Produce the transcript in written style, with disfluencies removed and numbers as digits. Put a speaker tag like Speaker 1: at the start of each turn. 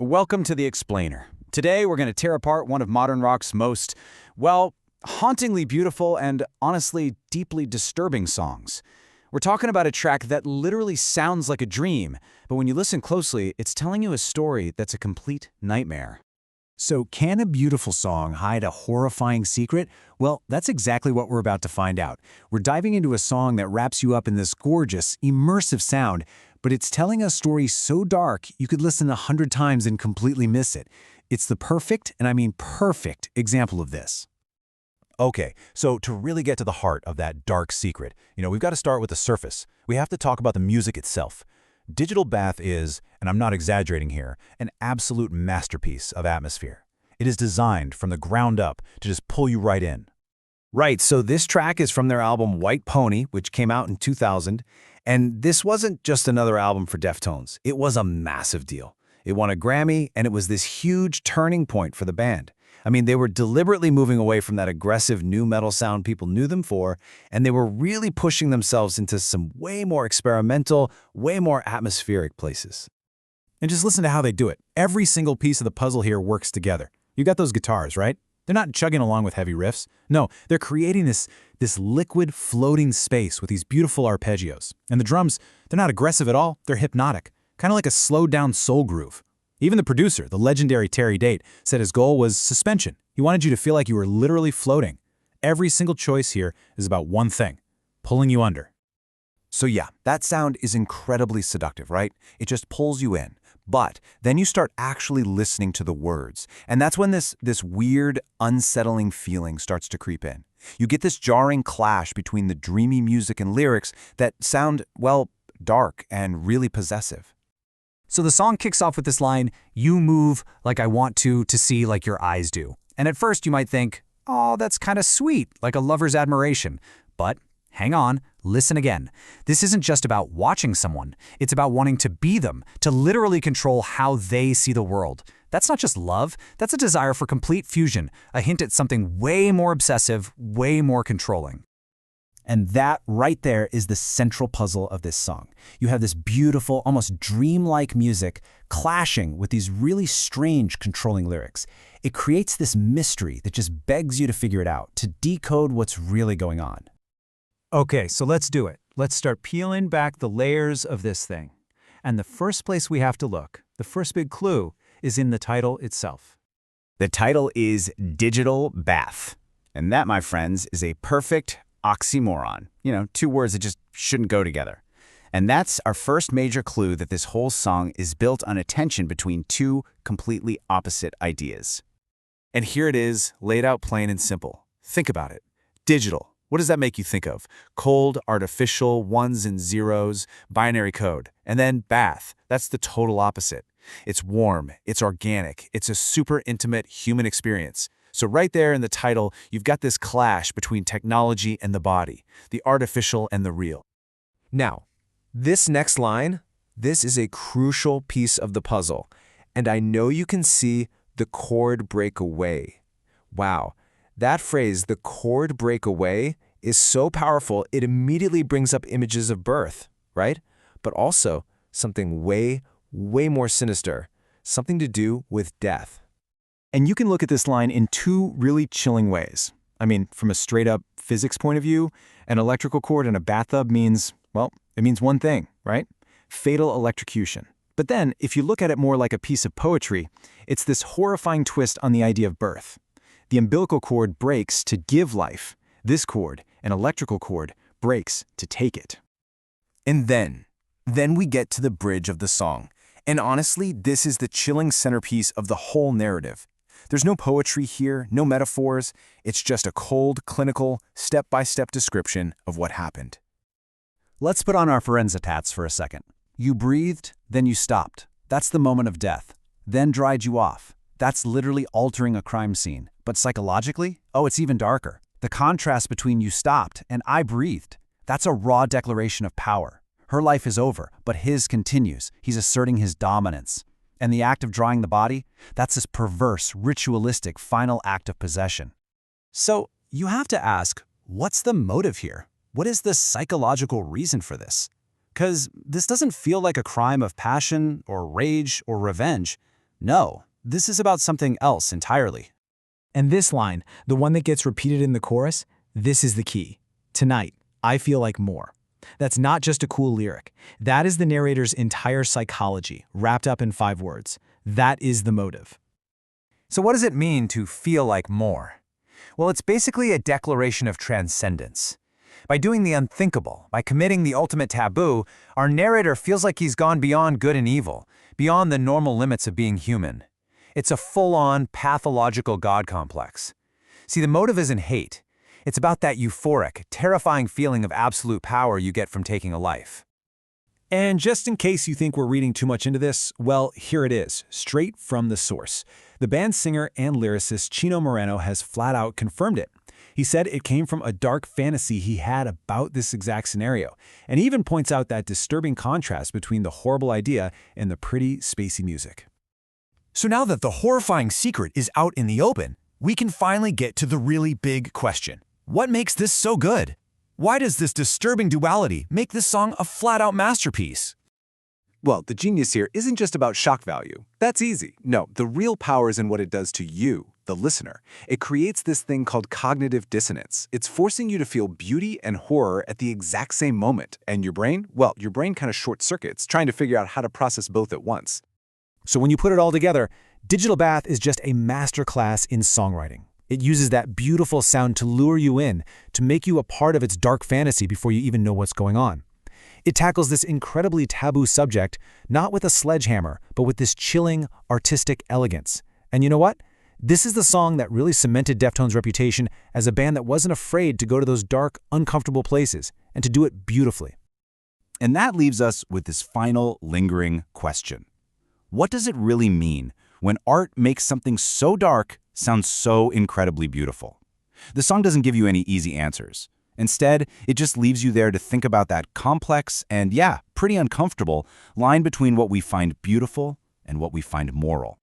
Speaker 1: Welcome to The Explainer. Today we're going to tear apart one of modern rock's most, well, hauntingly beautiful and honestly deeply disturbing songs. We're talking about a track that literally sounds like a dream, but when you listen closely, it's telling you a story that's a complete nightmare.
Speaker 2: So can a beautiful song hide a horrifying secret? Well, that's exactly what we're about to find out. We're diving into a song that wraps you up in this gorgeous, immersive sound, but it's telling a story so dark you could listen 100 times and completely miss it. It's the perfect, and I mean perfect, example of this.
Speaker 3: Okay, so to really get to the heart of that dark secret, we've got to start with the surface. We have to talk about the music itself. Digital Bath is, and I'm not exaggerating here, an absolute masterpiece of atmosphere. It is designed from the ground up to just pull you right in.
Speaker 2: Right, so this track is from their album White Pony, which came out in 2000, and this wasn't just another album for Deftones. It was a massive deal. It won a Grammy, and it was this huge turning point for the band. I mean, they were deliberately moving away from that aggressive nu metal sound people knew them for, and they were really pushing themselves into some way more experimental, way more atmospheric places.
Speaker 3: And just listen to how they do it. Every single piece of the puzzle here works together. You got those guitars, right? They're not chugging along with heavy riffs. No, they're creating this liquid floating space with these beautiful arpeggios. And the drums, they're not aggressive at all. They're hypnotic, kind of like a slowed down soul groove. Even the producer, the legendary Terry Date, said his goal was suspension. He wanted you to feel like you were literally floating. Every single choice here is about one thing: pulling you under.
Speaker 4: So yeah, that sound is incredibly seductive, right? It just pulls you in. But then you start actually listening to the words, and that's when this weird, unsettling feeling starts to creep in. You get this jarring clash between the dreamy music and lyrics that sound, well, dark and really possessive.
Speaker 5: So the song kicks off with this line, "You move like I want to see like your eyes do." And at first you might think, oh, that's kind of sweet, like a lover's admiration. But hang on, listen again. This isn't just about watching someone. It's about wanting to be them, to literally control how they see the world. That's not just love, that's a desire for complete fusion, a hint at something way more obsessive, way more controlling.
Speaker 2: And that right there is the central puzzle of this song. You have this beautiful, almost dreamlike music clashing with these really strange, controlling lyrics. It creates this mystery that just begs you to figure it out, to decode what's really going on.
Speaker 1: Okay, so let's do it. Let's start peeling back the layers of this thing. And the first place we have to look, the first big clue, is in the title itself.
Speaker 2: The title is Digital Bath. And that, my friends, is a perfect oxymoron. Two words that just shouldn't go together. And that's our first major clue that this whole song is built on a tension between two completely opposite ideas.
Speaker 4: And here it is, laid out plain and simple. Think about it. Digital. What does that make you think of? Cold, artificial, ones and zeros, binary code. And then bath. That's the total opposite. It's warm, it's organic, it's a super intimate human experience. So right there in the title, you've got this clash between technology and the body, the artificial and the real.
Speaker 6: Now, this next line, this is a crucial piece of the puzzle. And I know you can see the chord break away. Wow, that phrase, the chord break away, is so powerful it immediately brings up images of birth, right? But also something way more sinister, something to do with death.
Speaker 3: And you can look at this line in two really chilling ways. I mean, from a straight-up physics point of view, an electrical cord in a bathtub means, well, it means one thing, right? Fatal electrocution. But then, if you look at it more like a piece of poetry, it's this horrifying twist on the idea of birth. The umbilical cord breaks to give life. This cord, an electrical cord, breaks to take it.
Speaker 4: And then we get to the bridge of the song. And honestly, this is the chilling centerpiece of the whole narrative. There's no poetry here, no metaphors. It's just a cold, clinical, step-by-step description of what happened.
Speaker 2: Let's put on our forensic hats for a second. You breathed, then you stopped. That's the moment of death. Then dried you off. That's literally altering a crime scene. But psychologically, oh, it's even darker. The contrast between you stopped and I breathed. That's a raw declaration of power. Her life is over, but his continues. He's asserting his dominance. And the act of drawing the body, that's this perverse, ritualistic, final act of possession. So you have to ask, what's the motive here? What is the psychological reason for this? Because this doesn't feel like a crime of passion or rage or revenge.
Speaker 1: No, this is about something else entirely.
Speaker 3: And this line, the one that gets repeated in the chorus, this is the key. Tonight, I feel like more. That's not just a cool lyric. That is the narrator's entire psychology, wrapped up in 5 words. That is the motive.
Speaker 5: So what does it mean to feel like more? Well, it's basically a declaration of transcendence. By doing the unthinkable, by committing the ultimate taboo, our narrator feels like he's gone beyond good and evil, beyond the normal limits of being human. It's a full-on, pathological God complex. See, the motive isn't hate. It's about that euphoric, terrifying feeling of absolute power you get from taking a life.
Speaker 3: And just in case you think we're reading too much into this, well, here it is, straight from the source. The band's singer and lyricist Chino Moreno has flat out confirmed it. He said it came from a dark fantasy he had about this exact scenario, and he even points out that disturbing contrast between the horrible idea and the pretty, spacey music.
Speaker 7: So now that the horrifying secret is out in the open, we can finally get to the really big question. What makes this so good? Why does this disturbing duality make this song a flat-out masterpiece?
Speaker 2: Well, the genius here isn't just about shock value. That's easy. No, the real power is in what it does to you, the listener. It creates this thing called cognitive dissonance. It's forcing you to feel beauty and horror at the exact same moment. And your brain? Well, your brain kind of short circuits, trying to figure out how to process both at once.
Speaker 3: So when you put it all together, Digital Bath is just a masterclass in songwriting. It uses that beautiful sound to lure you in, to make you a part of its dark fantasy before you even know what's going on. It tackles this incredibly taboo subject, not with a sledgehammer, but with this chilling, artistic elegance. And you know what? This is the song that really cemented Deftones' reputation as a band that wasn't afraid to go to those dark, uncomfortable places, and to do it beautifully.
Speaker 1: And that leaves us with this final, lingering question. What does it really mean when art makes something so dark sound so incredibly beautiful? The song doesn't give you any easy answers. Instead, it just leaves you there to think about that complex and, yeah, pretty uncomfortable line between what we find beautiful and what we find moral.